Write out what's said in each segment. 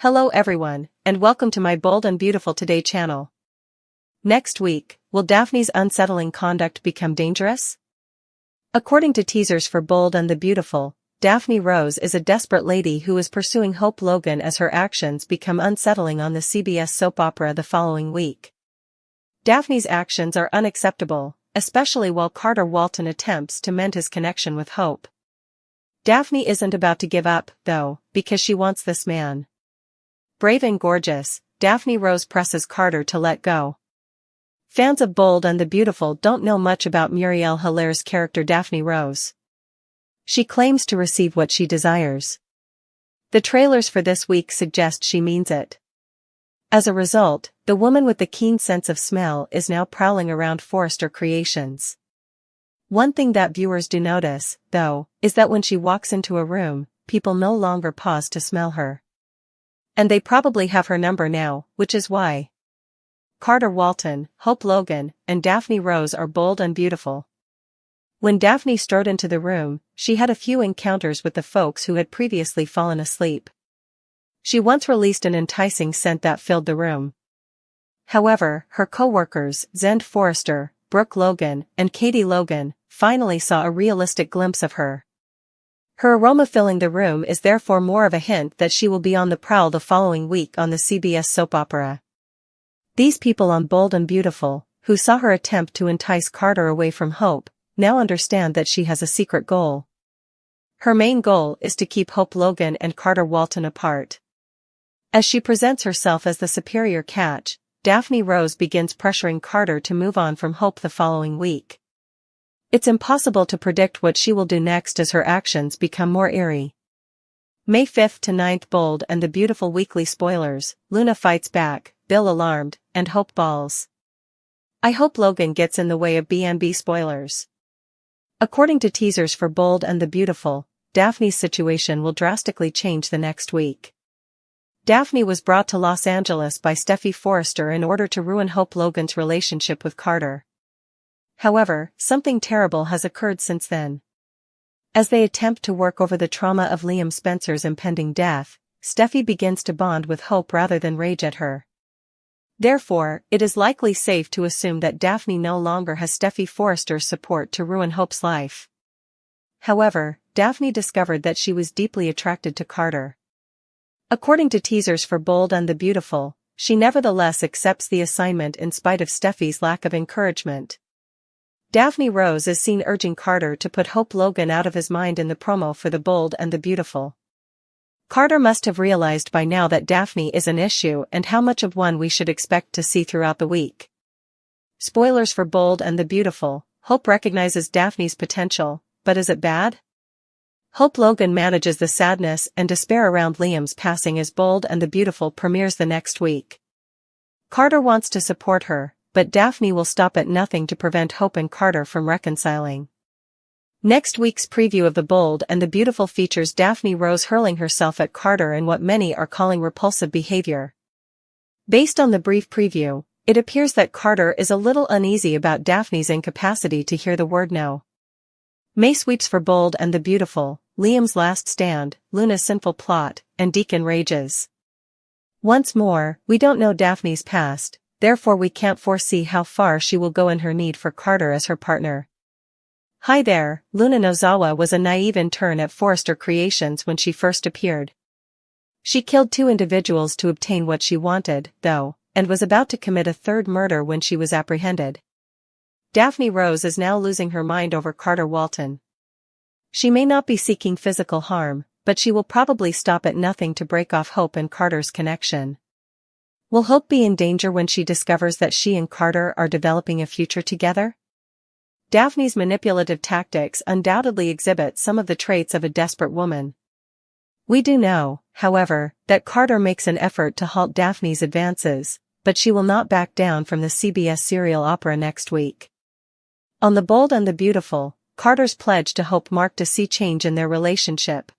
Hello everyone, and welcome to my Bold and Beautiful Today channel. Next week, will Daphne's unsettling conduct become dangerous? According to teasers for Bold and the Beautiful, Daphne Rose is a desperate lady who is pursuing Hope Logan as her actions become unsettling on the CBS soap opera the following week. Daphne's actions are unacceptable, especially while Carter Walton attempts to mend his connection with Hope. Daphne isn't about to give up, though, because she wants this man. Brave and gorgeous, Daphne Rose presses Carter to let go. Fans of Bold and the Beautiful don't know much about Muriel Hilaire's character Daphne Rose. She claims to receive what she desires. The trailers for this week suggest she means it. As a result, the woman with the keen sense of smell is now prowling around Forrester Creations. One thing that viewers do notice, though, is that when she walks into a room, people no longer pause to smell her. And they probably have her number now, which is why Carter Walton, Hope Logan, and Daphne Rose are bold and beautiful. When Daphne strode into the room, she had a few encounters with the folks who had previously fallen asleep. She once released an enticing scent that filled the room. However, her co-workers, Zend Forrester, Brooke Logan, and Katie Logan, finally saw a realistic glimpse of her. Her aroma filling the room is therefore more of a hint that she will be on the prowl the following week on the CBS soap opera. These people on Bold and Beautiful, who saw her attempt to entice Carter away from Hope, now understand that she has a secret goal. Her main goal is to keep Hope Logan and Carter Walton apart. As she presents herself as the superior catch, Daphne Rose begins pressuring Carter to move on from Hope the following week. It's impossible to predict what she will do next as her actions become more eerie. May 5th to 9th Bold and the Beautiful weekly spoilers, Luna fights back, Bill alarmed, and Hope balls. I hope Logan gets in the way of B&B spoilers. According to teasers for Bold and the Beautiful, Daphne's situation will drastically change the next week. Daphne was brought to Los Angeles by Steffy Forrester in order to ruin Hope Logan's relationship with Carter. However, something terrible has occurred since then. As they attempt to work over the trauma of Liam Spencer's impending death, Steffy begins to bond with Hope rather than rage at her. Therefore, it is likely safe to assume that Daphne no longer has Steffy Forrester's support to ruin Hope's life. However, Daphne discovered that she was deeply attracted to Carter. According to teasers for Bold and the Beautiful, she nevertheless accepts the assignment in spite of Steffy's lack of encouragement. Daphne Rose is seen urging Carter to put Hope Logan out of his mind in the promo for the Bold and the Beautiful. Carter must have realized by now that Daphne is an issue and how much of one we should expect to see throughout the week. Spoilers for Bold and the Beautiful, Hope recognizes Daphne's potential, but is it bad? Hope Logan manages the sadness and despair around Liam's passing as Bold and the Beautiful premieres the next week. Carter wants to support her, but Daphne will stop at nothing to prevent Hope and Carter from reconciling. Next week's preview of the Bold and the Beautiful features Daphne Rose hurling herself at Carter in what many are calling repulsive behavior. Based on the brief preview, it appears that Carter is a little uneasy about Daphne's incapacity to hear the word no. May sweeps for Bold and the Beautiful, Liam's last stand, Luna's sinful plot, and Deacon rages. Once more, we don't know Daphne's past, therefore we can't foresee how far she will go in her need for Carter as her partner. Hi there, Luna Nozawa was a naive intern at Forrester Creations when she first appeared. She killed 2 individuals to obtain what she wanted, though, and was about to commit a 3rd murder when she was apprehended. Daphne Rose is now losing her mind over Carter Walton. She may not be seeking physical harm, but she will probably stop at nothing to break off Hope and Carter's connection. Will Hope be in danger when she discovers that she and Carter are developing a future together? Daphne's manipulative tactics undoubtedly exhibit some of the traits of a desperate woman. We do know, however, that Carter makes an effort to halt Daphne's advances, but she will not back down from the CBS serial opera next week. On the Bold and the Beautiful, Carter's pledge to Hope marked a sea change in their relationship.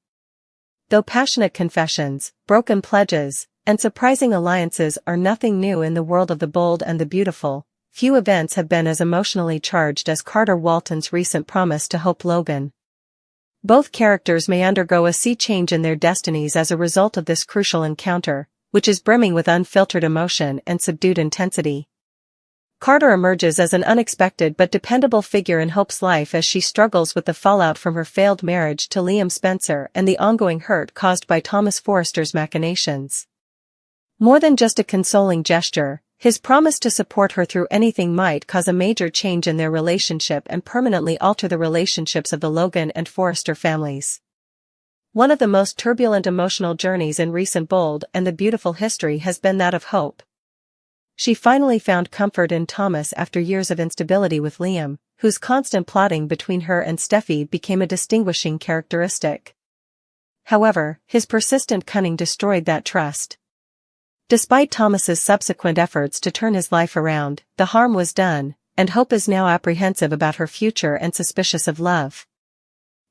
Though passionate confessions, broken pledges, and surprising alliances are nothing new in the world of the Bold and the Beautiful, few events have been as emotionally charged as Carter Walton's recent promise to Hope Logan. Both characters may undergo a sea change in their destinies as a result of this crucial encounter, which is brimming with unfiltered emotion and subdued intensity. Carter emerges as an unexpected but dependable figure in Hope's life as she struggles with the fallout from her failed marriage to Liam Spencer and the ongoing hurt caused by Thomas Forrester's machinations. More than just a consoling gesture, his promise to support her through anything might cause a major change in their relationship and permanently alter the relationships of the Logan and Forrester families. One of the most turbulent emotional journeys in recent Bold and the Beautiful history has been that of Hope. She finally found comfort in Thomas after years of instability with Liam, whose constant plotting between her and Steffi became a distinguishing characteristic. However, his persistent cunning destroyed that trust. Despite Thomas's subsequent efforts to turn his life around, the harm was done, and Hope is now apprehensive about her future and suspicious of love.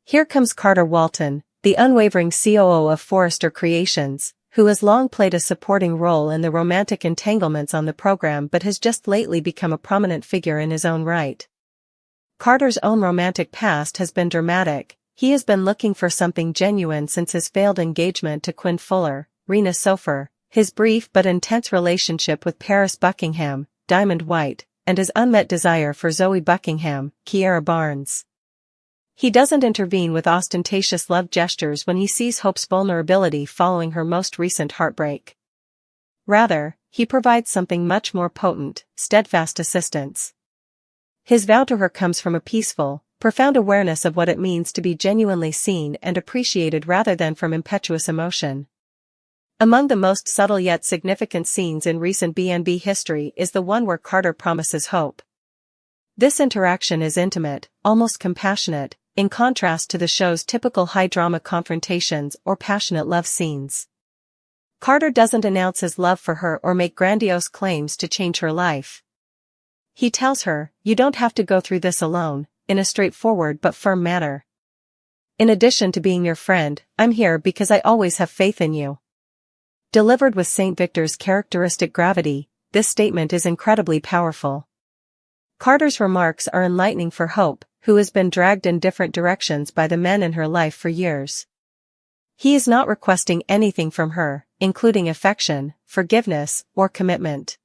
Here comes Carter Walton, the unwavering COO of Forrester Creations, who has long played a supporting role in the romantic entanglements on the program but has just lately become a prominent figure in his own right. Carter's own romantic past has been dramatic. He has been looking for something genuine since his failed engagement to Quinn Fuller, Rena Sofer, his brief but intense relationship with Paris Buckingham, Diamond White, and his unmet desire for Zoe Buckingham, Kiara Barnes. He doesn't intervene with ostentatious love gestures when he sees Hope's vulnerability following her most recent heartbreak. Rather, he provides something much more potent, steadfast assistance. His vow to her comes from a peaceful, profound awareness of what it means to be genuinely seen and appreciated rather than from impetuous emotion. Among the most subtle yet significant scenes in recent B&B history is the one where Carter promises Hope. This interaction is intimate, almost compassionate, in contrast to the show's typical high-drama confrontations or passionate love scenes. Carter doesn't announce his love for her or make grandiose claims to change her life. He tells her, "You don't have to go through this alone," in a straightforward but firm manner. "In addition to being your friend, I'm here because I always have faith in you." Delivered with St. Victor's characteristic gravity, this statement is incredibly powerful. Carter's remarks are enlightening for Hope, who has been dragged in different directions by the men in her life for years. He is not requesting anything from her, including affection, forgiveness, or commitment.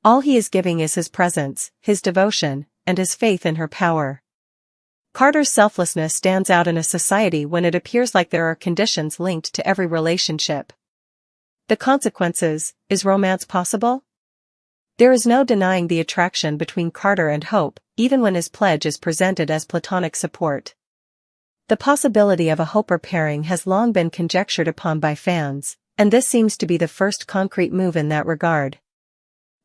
All he is giving is his presence, his devotion, and his faith in her power. Carter's selflessness stands out in a society when it appears like there are conditions linked to every relationship. The consequences: is romance possible? There is no denying the attraction between Carter and Hope, even when his pledge is presented as platonic support. The possibility of a Hoper pairing has long been conjectured upon by fans, and this seems to be the first concrete move in that regard.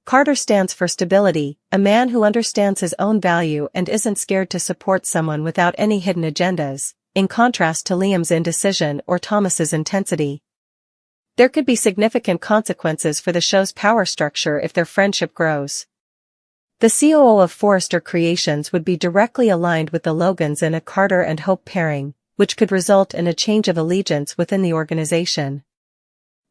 Carter stands for stability, a man who understands his own value and isn't scared to support someone without any hidden agendas, in contrast to Liam's indecision or Thomas's intensity. There could be significant consequences for the show's power structure if their friendship grows. The COO of Forrester Creations would be directly aligned with the Logans in a Carter and Hope pairing, which could result in a change of allegiance within the organization.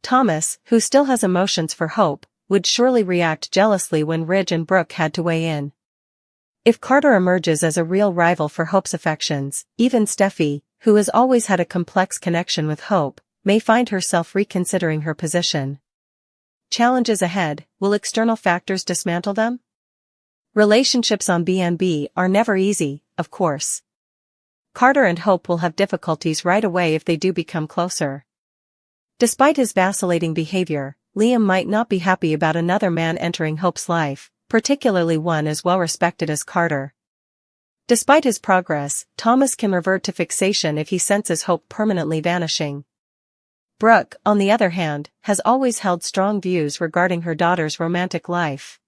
Thomas, who still has emotions for Hope, would surely react jealously when Ridge and Brooke had to weigh in. If Carter emerges as a real rival for Hope's affections, even Steffi, who has always had a complex connection with Hope, may find herself reconsidering her position. Challenges ahead: will external factors dismantle them? Relationships on B&B are never easy, of course. Carter and Hope will have difficulties right away if they do become closer. Despite his vacillating behavior, Liam might not be happy about another man entering Hope's life, particularly one as well-respected as Carter. Despite his progress, Thomas can revert to fixation if he senses Hope permanently vanishing. Brooke, on the other hand, has always held strong views regarding her daughter's romantic life.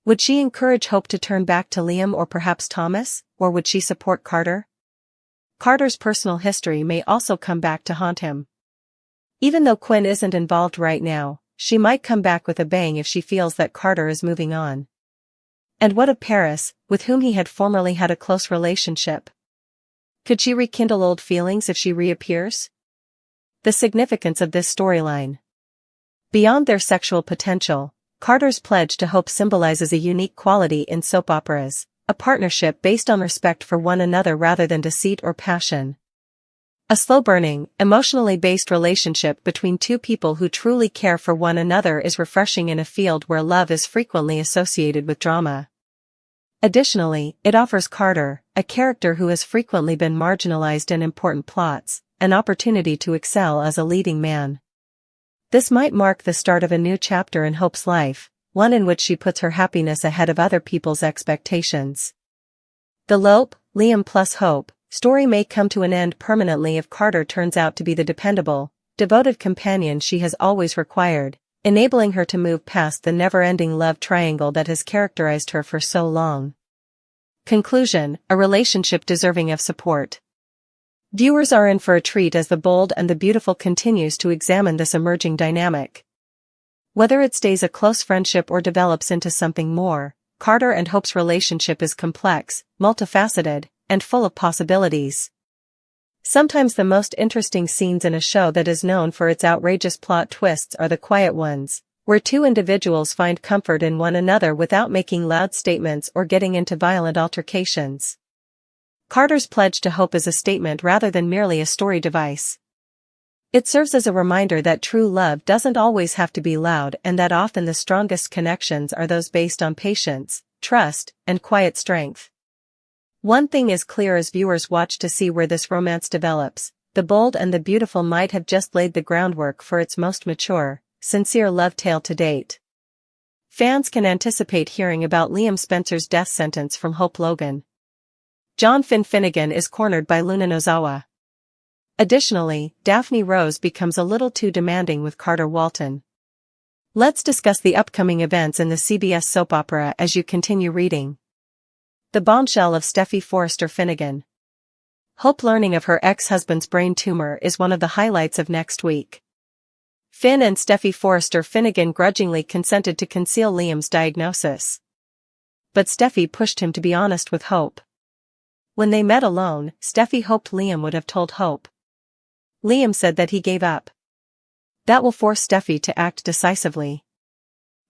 Would she encourage Hope to turn back to Liam or perhaps Thomas, or would she support Carter? Carter's personal history may also come back to haunt him. Even though Quinn isn't involved right now, she might come back with a bang if she feels that Carter is moving on. And what of Paris, with whom he had formerly had a close relationship? Could she rekindle old feelings if she reappears? The significance of this storyline. Beyond their sexual potential, Carter's pledge to Hope symbolizes a unique quality in soap operas, a partnership based on respect for one another rather than deceit or passion. A slow-burning, emotionally based relationship between two people who truly care for one another is refreshing in a field where love is frequently associated with drama. Additionally, it offers Carter, a character who has frequently been marginalized in important plots, an opportunity to excel as a leading man. This might mark the start of a new chapter in Hope's life, one in which she puts her happiness ahead of other people's expectations. The Lope, Liam plus Hope story may come to an end permanently if Carter turns out to be the dependable, devoted companion she has always required, enabling her to move past the never-ending love triangle that has characterized her for so long. Conclusion: a relationship deserving of support. Viewers are in for a treat as The Bold and the Beautiful continues to examine this emerging dynamic. Whether it stays a close friendship or develops into something more, Carter and Hope's relationship is complex, multifaceted, and full of possibilities. Sometimes the most interesting scenes in a show that is known for its outrageous plot twists are the quiet ones, where two individuals find comfort in one another without making loud statements or getting into violent altercations. Carter's pledge to Hope is a statement rather than merely a story device. It serves as a reminder that true love doesn't always have to be loud and that often the strongest connections are those based on patience, trust, and quiet strength. One thing is clear as viewers watch to see where this romance develops: The Bold and the Beautiful might have just laid the groundwork for its most mature, sincere love tale to date. Fans can anticipate hearing about Liam Spencer's death sentence from Hope Logan. John Finnegan is cornered by Luna Nozawa. Additionally, Daphne Rose becomes a little too demanding with Carter Walton. Let's discuss the upcoming events in the CBS soap opera as you continue reading. The bombshell of Steffy Forrester Finnegan. Hope learning of her ex-husband's brain tumor is one of the highlights of next week. Finn and Steffy Forrester Finnegan grudgingly consented to conceal Liam's diagnosis. But Steffy pushed him to be honest with Hope. When they met alone, Steffy hoped Liam would have told Hope. Liam said that he gave up. That will force Steffy to act decisively.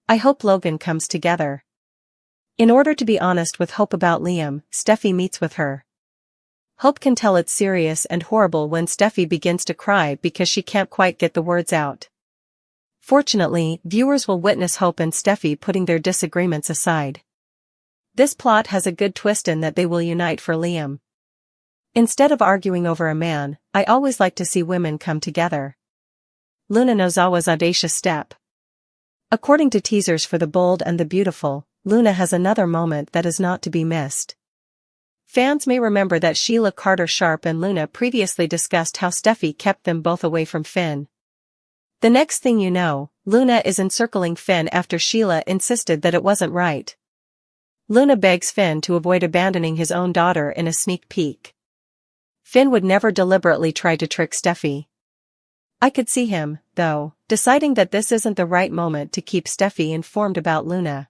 I hope Logan comes together. In order to be honest with Hope about Liam, Steffy meets with her. Hope can tell it's serious and horrible when Steffy begins to cry because she can't quite get the words out. Fortunately, viewers will witness Hope and Steffy putting their disagreements aside. This plot has a good twist in that they will unite for Liam. Instead of arguing over a man, I always like to see women come together. Luna Nozawa's audacious step. According to teasers for The Bold and the Beautiful, Luna has another moment that is not to be missed. Fans may remember that Sheila Carter-Sharp and Luna previously discussed how Steffy kept them both away from Finn. The next thing you know, Luna is encircling Finn after Sheila insisted that it wasn't right. Luna begs Finn to avoid abandoning his own daughter in a sneak peek. Finn would never deliberately try to trick Steffy. I could see him, though, deciding that this isn't the right moment to keep Steffy informed about Luna.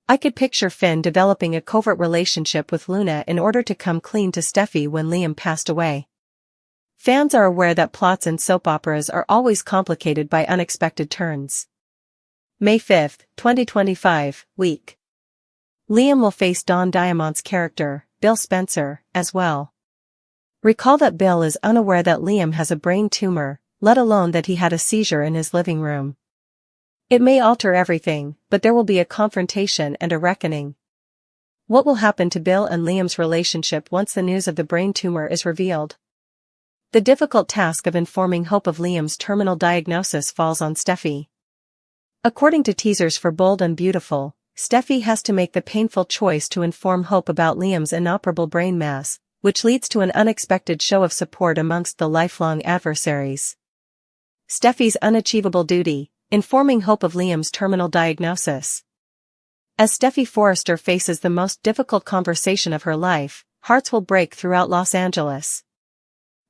I could picture Finn developing a covert relationship with Luna in order to come clean to Steffy when Liam passed away. Fans are aware that plots in soap operas are always complicated by unexpected turns. May 5, 2025, week. Liam will face Don Diamond's character, Bill Spencer, as well. Recall that Bill is unaware that Liam has a brain tumor, let alone that he had a seizure in his living room. It may alter everything, but there will be a confrontation and a reckoning. What will happen to Bill and Liam's relationship once the news of the brain tumor is revealed? The difficult task of informing Hope of Liam's terminal diagnosis falls on Steffy. According to teasers for Bold and Beautiful, Steffy has to make the painful choice to inform Hope about Liam's inoperable brain mass, which leads to an unexpected show of support amongst the lifelong adversaries. Steffy's unachievable duty: informing Hope of Liam's terminal diagnosis. As Steffy Forrester faces the most difficult conversation of her life, hearts will break throughout Los Angeles.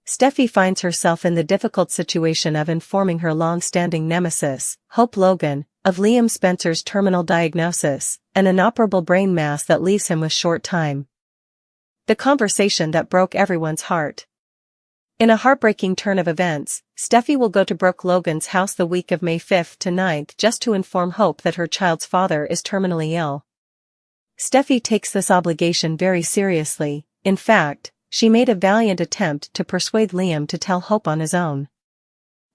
Steffy finds herself in the difficult situation of informing her long-standing nemesis, Hope Logan, of Liam Spencer's terminal diagnosis, an inoperable brain mass that leaves him with short time. The conversation that broke everyone's heart. In a heartbreaking turn of events, Steffy will go to Brooke Logan's house the week of May 5th to 9th just to inform Hope that her child's father is terminally ill. Steffy takes this obligation very seriously. In fact, she made a valiant attempt to persuade Liam to tell Hope on his own.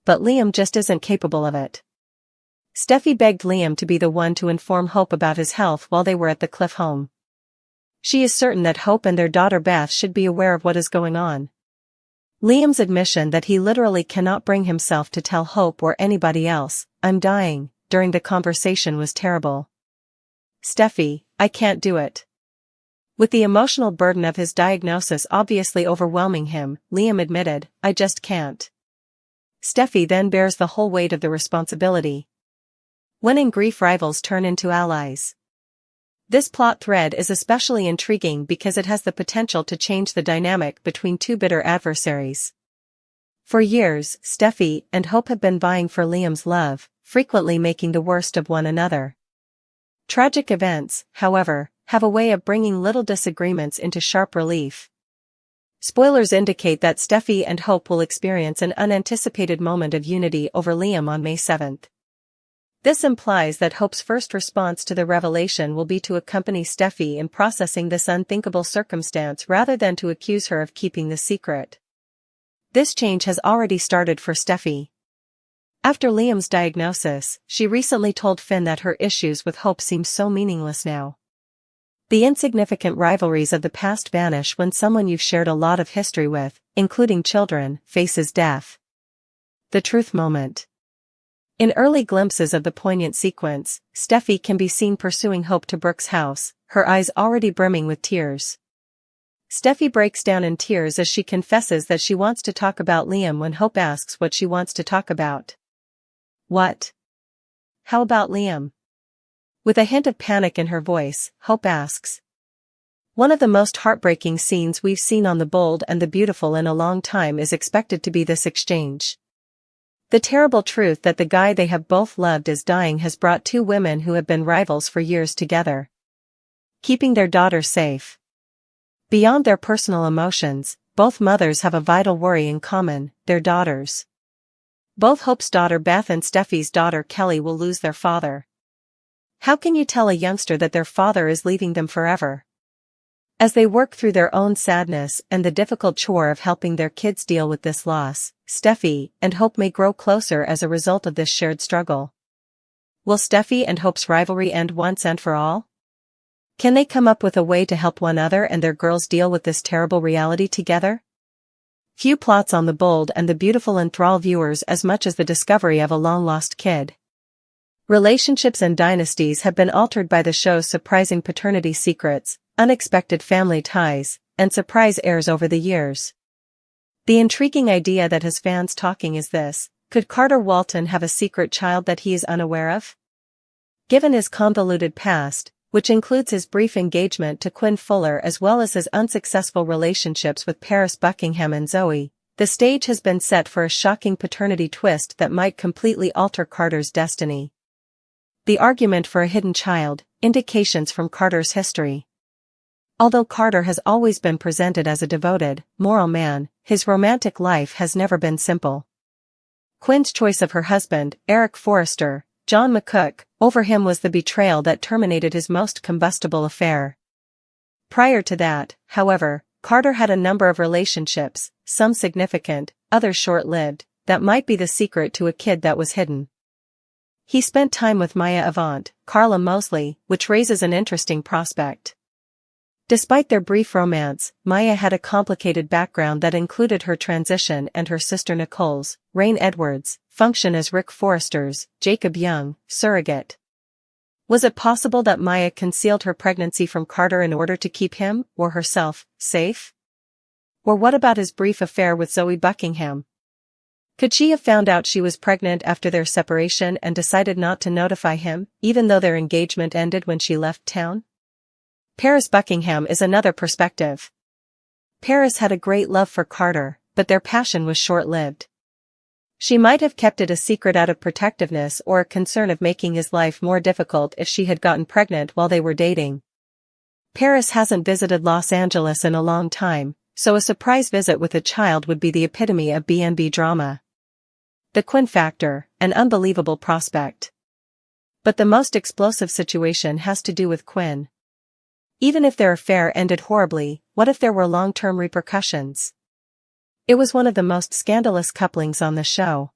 But Liam just isn't capable of it. Steffi begged Liam to be the one to inform Hope about his health while they were at the Cliff home. She is certain that Hope and their daughter Beth should be aware of what is going on. Liam's admission that he literally cannot bring himself to tell Hope or anybody else, "I'm dying," during the conversation was terrible. "Steffi, I can't do it." With the emotional burden of his diagnosis obviously overwhelming him, Liam admitted, "I just can't." Steffi then bears the whole weight of the responsibility. When in grief rivals turn into allies. This plot thread is especially intriguing because it has the potential to change the dynamic between two bitter adversaries. For years, Steffi and Hope have been vying for Liam's love, frequently making the worst of one another. Tragic events, however, have a way of bringing little disagreements into sharp relief. Spoilers indicate that Steffi and Hope will experience an unanticipated moment of unity over Liam on May 7th. This implies that Hope's first response to the revelation will be to accompany Steffi in processing this unthinkable circumstance rather than to accuse her of keeping the secret. This change has already started for Steffi. After Liam's diagnosis, she recently told Finn that her issues with Hope seem so meaningless now. The insignificant rivalries of the past vanish when someone you've shared a lot of history with, including children, faces death. The truth moment. In early glimpses of the poignant sequence, Steffi can be seen pursuing Hope to Brooke's house, her eyes already brimming with tears. Steffi breaks down in tears as she confesses that she wants to talk about Liam when Hope asks what she wants to talk about. "What? How about Liam?" With a hint of panic in her voice, Hope asks. One of the most heartbreaking scenes we've seen on The Bold and the Beautiful in a long time is expected to be this exchange. The terrible truth that the guy they have both loved is dying has brought two women who have been rivals for years together. Keeping their daughters safe. Beyond their personal emotions, both mothers have a vital worry in common, their daughters. Both Hope's daughter Beth and Steffi's daughter Kelly will lose their father. How can you tell a youngster that their father is leaving them forever? As they work through their own sadness and the difficult chore of helping their kids deal with this loss, Steffi and Hope may grow closer as a result of this shared struggle. Will Steffi and Hope's rivalry end once and for all? Can they come up with a way to help one another and their girls deal with this terrible reality together? Few plots on The Bold and the Beautiful enthrall viewers as much as the discovery of a long-lost kid. Relationships and dynasties have been altered by the show's surprising paternity secrets, unexpected family ties, and surprise heirs over the years. The intriguing idea that has fans talking is this: could Carter Walton have a secret child that he is unaware of? Given his convoluted past, which includes his brief engagement to Quinn Fuller as well as his unsuccessful relationships with Paris Buckingham and Zoe, the stage has been set for a shocking paternity twist that might completely alter Carter's destiny. The argument for a hidden child, indications from Carter's history. Although Carter has always been presented as a devoted, moral man, his romantic life has never been simple. Quinn's choice of her husband, Eric Forrester, John McCook, over him was the betrayal that terminated his most combustible affair. Prior to that, however, Carter had a number of relationships, some significant, others short-lived, that might be the secret to a kid that was hidden. He spent time with Maya Avant, Carla Mosley, which raises an interesting prospect. Despite their brief romance, Maya had a complicated background that included her transition and her sister Nicole's, Rain Edwards, function as Rick Forrester's, Jacob Young, surrogate. Was it possible that Maya concealed her pregnancy from Carter in order to keep him, or herself, safe? Or what about his brief affair with Zoe Buckingham? Could she have found out she was pregnant after their separation and decided not to notify him, even though their engagement ended when she left town? Paris Buckingham is another perspective. Paris had a great love for Carter, but their passion was short-lived. She might have kept it a secret out of protectiveness or a concern of making his life more difficult if she had gotten pregnant while they were dating. Paris hasn't visited Los Angeles in a long time, so a surprise visit with a child would be the epitome of B&B drama. The Quinn factor, an unbelievable prospect. But the most explosive situation has to do with Quinn. Even if their affair ended horribly, what if there were long-term repercussions? It was one of the most scandalous couplings on the show.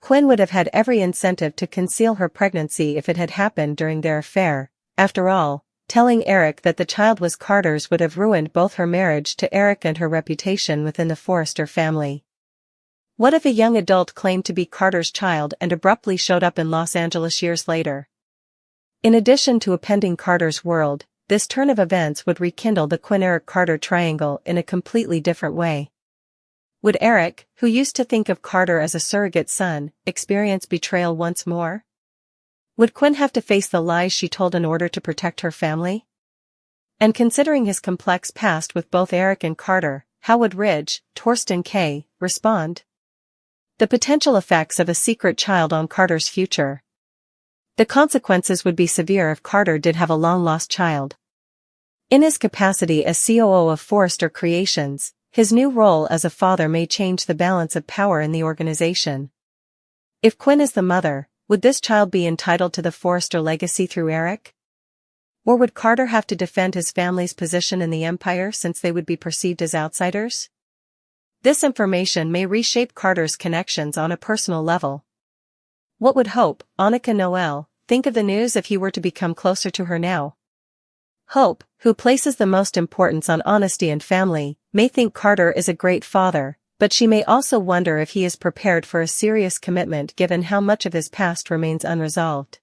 Quinn would have had every incentive to conceal her pregnancy if it had happened during their affair. After all, telling Eric that the child was Carter's would have ruined both her marriage to Eric and her reputation within the Forrester family. What if a young adult claimed to be Carter's child and abruptly showed up in Los Angeles years later? In addition to upending Carter's world, this turn of events would rekindle the Quinn-Eric-Carter triangle in a completely different way. Would Eric, who used to think of Carter as a surrogate son, experience betrayal once more? Would Quinn have to face the lies she told in order to protect her family? And considering his complex past with both Eric and Carter, how would Ridge, Torsten K., respond? The potential effects of a secret child on Carter's future. The consequences would be severe if Carter did have a long-lost child. In his capacity as COO of Forrester Creations, his new role as a father may change the balance of power in the organization. If Quinn is the mother, would this child be entitled to the Forrester legacy through Eric? Or would Carter have to defend his family's position in the empire since they would be perceived as outsiders? This information may reshape Carter's connections on a personal level. What would Hope, Annika Noel, think of the news if he were to become closer to her now? Hope, who places the most importance on honesty and family, may think Carter is a great father, but she may also wonder if he is prepared for a serious commitment given how much of his past remains unresolved.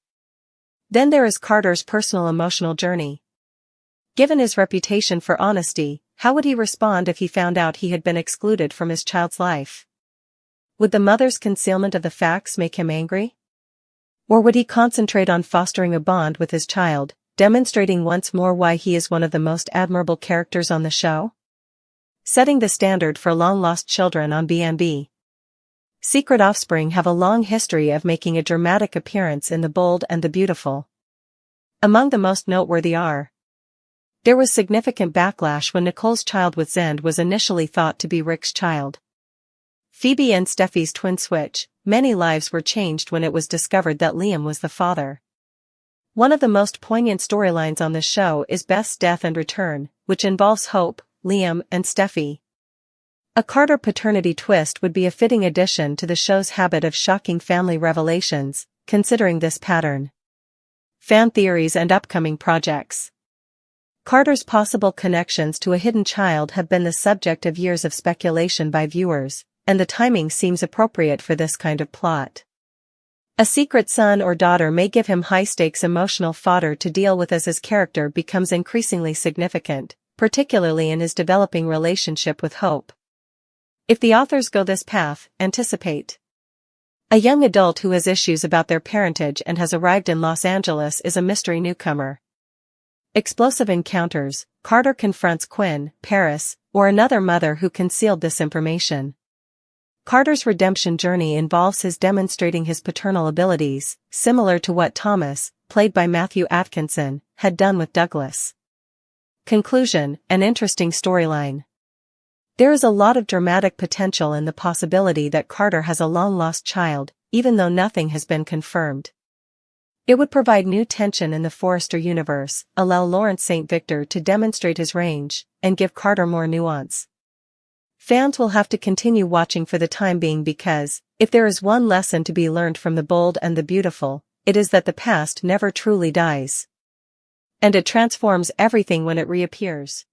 Then there is Carter's personal emotional journey. Given his reputation for honesty, how would he respond if he found out he had been excluded from his child's life? Would the mother's concealment of the facts make him angry? Or would he concentrate on fostering a bond with his child, demonstrating once more why he is one of the most admirable characters on the show? Setting the standard for long-lost children on B&B. Secret offspring have a long history of making a dramatic appearance in The Bold and the Beautiful. Among the most noteworthy are: there was significant backlash when Nicole's child with Zend was initially thought to be Rick's child. Phoebe and Steffi's twin switch, many lives were changed when it was discovered that Liam was the father. One of the most poignant storylines on the show is Beth's death and return, which involves Hope, Liam, and Steffi. A Carter paternity twist would be a fitting addition to the show's habit of shocking family revelations, considering this pattern. Fan theories and upcoming projects. Carter's possible connections to a hidden child have been the subject of years of speculation by viewers, and the timing seems appropriate for this kind of plot. A secret son or daughter may give him high-stakes emotional fodder to deal with as his character becomes increasingly significant, particularly in his developing relationship with Hope. If the authors go this path, anticipate. A young adult who has issues about their parentage and has arrived in Los Angeles is a mystery newcomer. Explosive encounters, Carter confronts Quinn, Paris, or another mother who concealed this information. Carter's redemption journey involves his demonstrating his paternal abilities, similar to what Thomas, played by Matthew Atkinson, had done with Douglas. Conclusion: an interesting storyline. There is a lot of dramatic potential in the possibility that Carter has a long-lost child, even though nothing has been confirmed. It would provide new tension in the Forrester universe, allow Lawrence St. Victor to demonstrate his range, and give Carter more nuance. Fans will have to continue watching for the time being because, if there is one lesson to be learned from The Bold and the Beautiful, it is that the past never truly dies. And it transforms everything when it reappears.